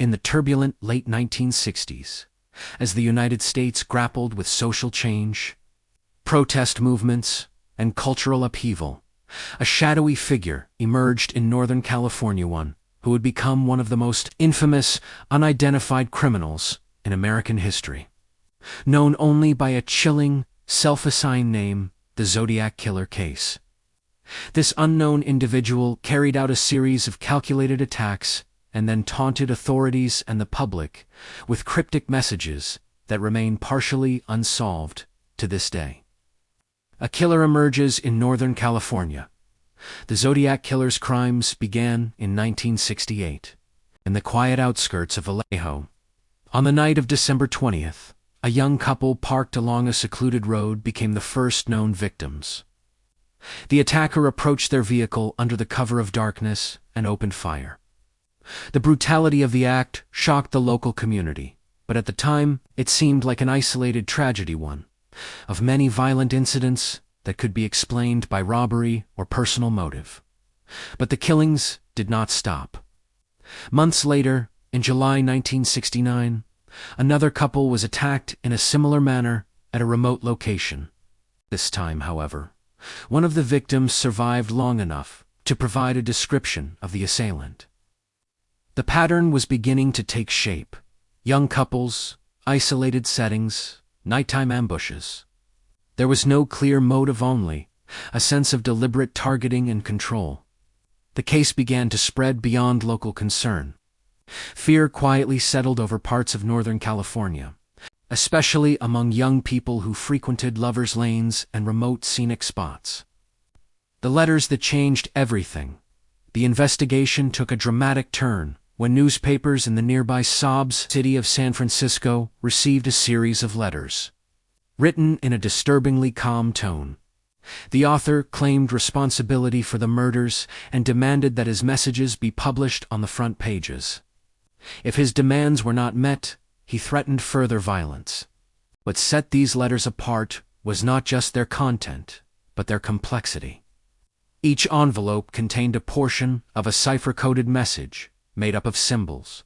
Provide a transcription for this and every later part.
in the turbulent late 1960s, as the United States grappled with social change, protest movements, and cultural upheaval, a shadowy figure emerged in Northern California, one who would become one of the most infamous, unidentified criminals in American history. Known only by a chilling, self-assigned name, the Zodiac Killer case. This unknown individual carried out a series of calculated attacks and then taunted authorities and the public with cryptic messages that remain partially unsolved to this day. A killer emerges in Northern California. The Zodiac Killer's crimes began in 1968, in the quiet outskirts of Vallejo. On the night of December 20th, a young couple parked along a secluded road became the first known victims. The attacker approached their vehicle under the cover of darkness and opened fire. The brutality of the act shocked the local community, but at the time it seemed like an isolated tragedy, one of many violent incidents that could be explained by robbery or personal motive. But the killings did not stop. Months later, in July 1969, another couple was attacked in a similar manner at a remote location. This time, however, one of the victims survived long enough to provide a description of the assailant. The pattern was beginning to take shape. Young couples, isolated settings, nighttime ambushes. There was no clear motive, only a sense of deliberate targeting and control. The case began to spread beyond local concern. Fear quietly settled over parts of Northern California, especially among young people who frequented lovers' lanes and remote scenic spots. The letters that changed everything. The investigation took a dramatic turn when newspapers in the nearby city of San Francisco received a series of letters, written in a disturbingly calm tone. The author claimed responsibility for the murders and demanded that his messages be published on the front pages. If his demands were not met, he threatened further violence. What set these letters apart was not just their content, but their complexity. Each envelope contained a portion of a cipher-coded message made up of symbols,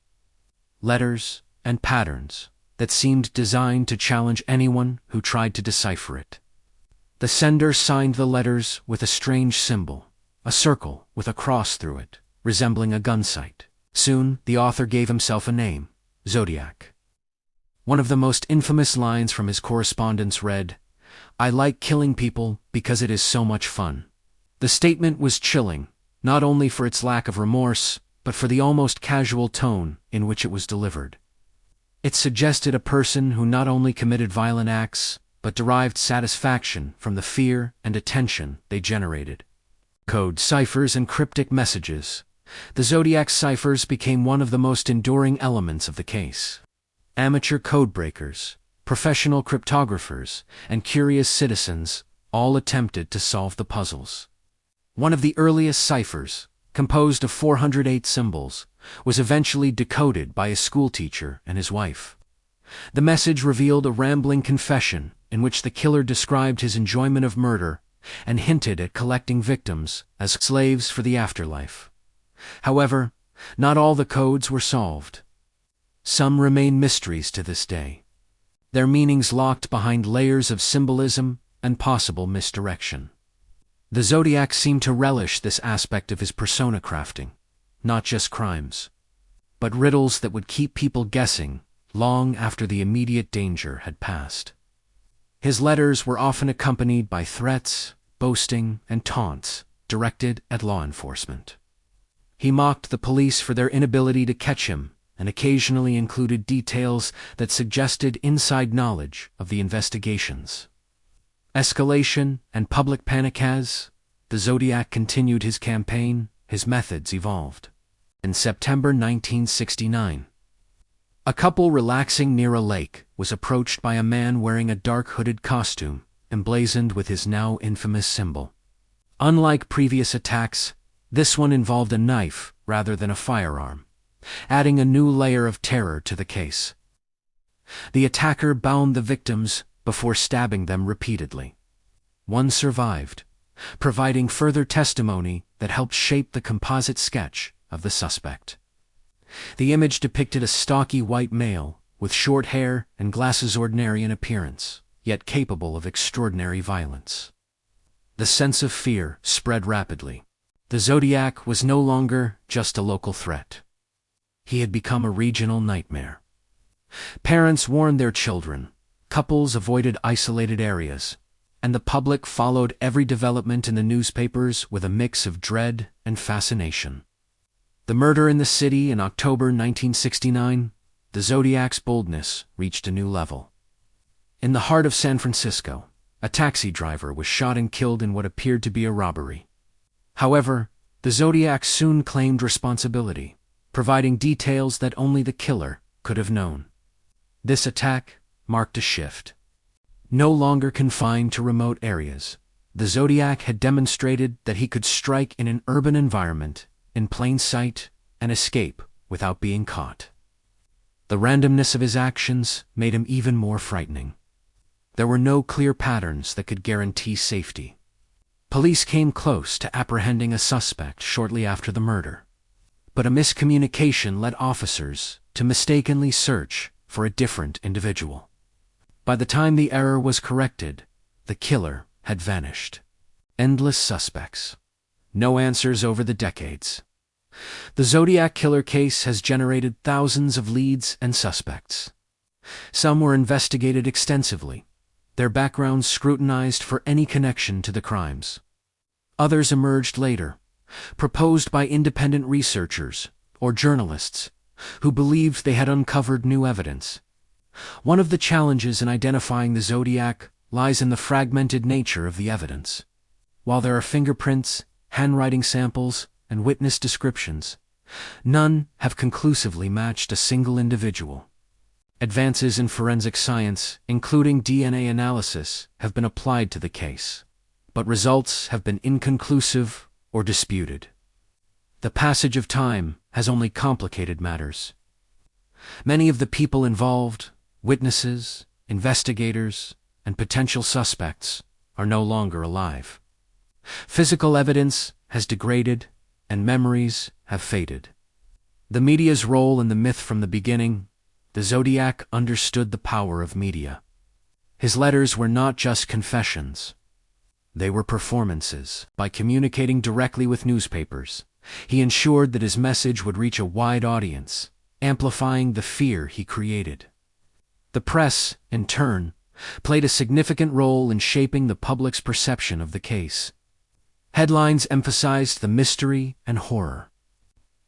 letters, and patterns that seemed designed to challenge anyone who tried to decipher it. The sender signed the letters with a strange symbol, a circle with a cross through it, resembling a gun sight. Soon, the author gave himself a name, Zodiac. One of the most infamous lines from his correspondence read, "I like killing people because it is so much fun." The statement was chilling, not only for its lack of remorse, but for the almost casual tone in which it was delivered. It suggested a person who not only committed violent acts, but derived satisfaction from the fear and attention they generated. Code ciphers and cryptic messages. The Zodiac ciphers became one of the most enduring elements of the case. Amateur codebreakers, professional cryptographers, and curious citizens all attempted to solve the puzzles. One of the earliest ciphers, composed of 408 symbols, was eventually decoded by a schoolteacher and his wife. The message revealed a rambling confession in which the killer described his enjoyment of murder and hinted at collecting victims as slaves for the afterlife. However, not all the codes were solved. Some remain mysteries to this day, their meanings locked behind layers of symbolism and possible misdirection. The Zodiac seemed to relish this aspect of his persona crafting, not just crimes, but riddles that would keep people guessing long after the immediate danger had passed. His letters were often accompanied by threats, boasting, and taunts directed at law enforcement. He mocked the police for their inability to catch him and occasionally included details that suggested inside knowledge of the investigations. Escalation and public panic. As the Zodiac continued his campaign, his methods evolved. In September 1969, a couple relaxing near a lake was approached by a man wearing a dark hooded costume emblazoned with his now infamous symbol. Unlike previous attacks, this one involved a knife rather than a firearm, adding a new layer of terror to the case. The attacker bound the victims before stabbing them repeatedly. One survived, providing further testimony that helped shape the composite sketch of the suspect. The image depicted a stocky white male, with short hair and glasses, ordinary in appearance, yet capable of extraordinary violence. The sense of fear spread rapidly. The Zodiac was no longer just a local threat. He had become a regional nightmare. Parents warned their children, couples avoided isolated areas, and the public followed every development in the newspapers with a mix of dread and fascination. The murder in the city in October 1969, the Zodiac's boldness reached a new level. In the heart of San Francisco, a taxi driver was shot and killed in what appeared to be a robbery. However, the Zodiac soon claimed responsibility, providing details that only the killer could have known. This attack marked a shift. No longer confined to remote areas, the Zodiac had demonstrated that he could strike in an urban environment, in plain sight, and escape without being caught. The randomness of his actions made him even more frightening. There were no clear patterns that could guarantee safety. Police came close to apprehending a suspect shortly after the murder, but a miscommunication led officers to mistakenly search for a different individual. By the time the error was corrected, the killer had vanished. Endless suspects. No answers over the decades. The Zodiac Killer case has generated thousands of leads and suspects. Some were investigated extensively, their backgrounds scrutinized for any connection to the crimes. Others emerged later, proposed by independent researchers or journalists who believed they had uncovered new evidence. One of the challenges in identifying the Zodiac lies in the fragmented nature of the evidence. While there are fingerprints, handwriting samples, and witness descriptions, none have conclusively matched a single individual. Advances in forensic science, including DNA analysis, have been applied to the case, but results have been inconclusive or disputed. The passage of time has only complicated matters. Many of the people involved, witnesses, investigators, and potential suspects, are no longer alive. Physical evidence has degraded, and memories have faded. The media's role in the myth from the beginning, the Zodiac understood the power of media. His letters were not just confessions. They were performances. By communicating directly with newspapers, he ensured that his message would reach a wide audience, amplifying the fear he created. The press, in turn, played a significant role in shaping the public's perception of the case. Headlines emphasized the mystery and horror,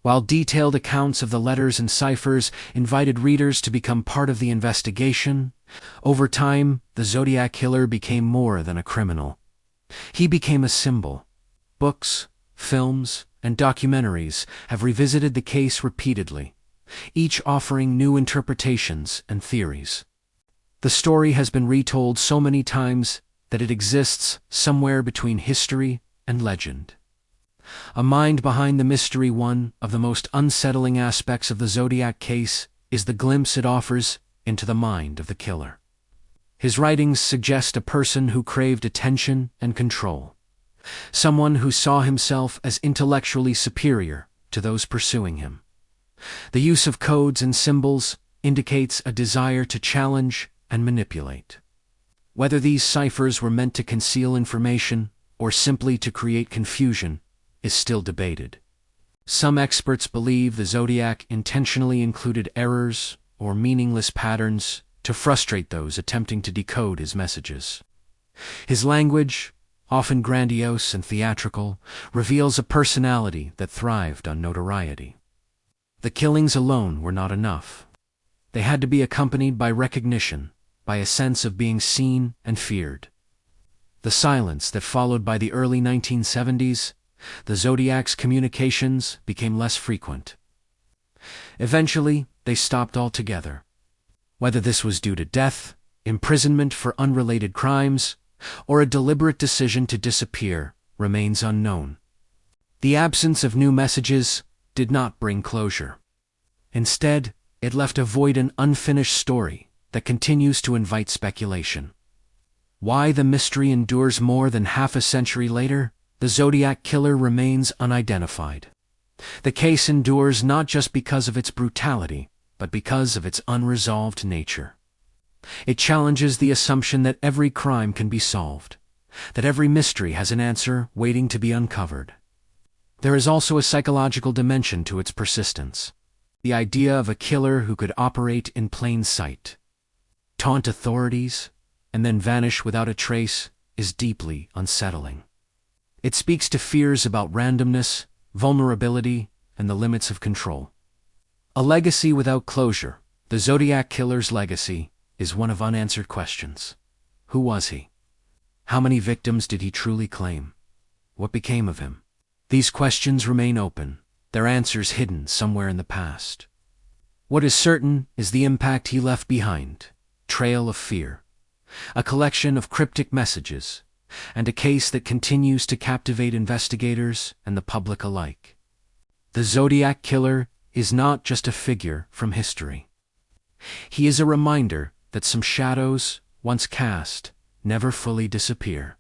while detailed accounts of the letters and ciphers invited readers to become part of the investigation. Over time, the Zodiac Killer became more than a criminal. He became a symbol. Books, films, and documentaries have revisited the case repeatedly, each offering new interpretations and theories. The story has been retold so many times that it exists somewhere between history and legend. A mind behind the mystery. One of the most unsettling aspects of the Zodiac case is the glimpse it offers into the mind of the killer. His writings suggest a person who craved attention and control, someone who saw himself as intellectually superior to those pursuing him. The use of codes and symbols indicates a desire to challenge and manipulate. Whether these ciphers were meant to conceal information or simply to create confusion is still debated. Some experts believe the Zodiac intentionally included errors or meaningless patterns to frustrate those attempting to decode his messages. His language, often grandiose and theatrical, reveals a personality that thrived on notoriety. The killings alone were not enough. They had to be accompanied by recognition, by a sense of being seen and feared. The silence that followed by the early 1970s, the Zodiac's communications became less frequent. Eventually, they stopped altogether. Whether this was due to death, imprisonment for unrelated crimes, or a deliberate decision to disappear remains unknown. The absence of new messages did not bring closure. Instead, it left a void, an unfinished story that continues to invite speculation. Why the mystery endures more than half a century later, the Zodiac Killer remains unidentified. The case endures not just because of its brutality, but because of its unresolved nature. It challenges the assumption that every crime can be solved, that every mystery has an answer waiting to be uncovered. There is also a psychological dimension to its persistence. The idea of a killer who could operate in plain sight, taunt authorities, and then vanish without a trace is deeply unsettling. It speaks to fears about randomness, vulnerability, and the limits of control. A legacy without closure, the Zodiac Killer's legacy, is one of unanswered questions. Who was he? How many victims did he truly claim? What became of him? These questions remain open, their answers hidden somewhere in the past. What is certain is the impact he left behind: trail of fear, a collection of cryptic messages, and a case that continues to captivate investigators and the public alike. The Zodiac Killer is not just a figure from history. He is a reminder that some shadows, once cast, never fully disappear.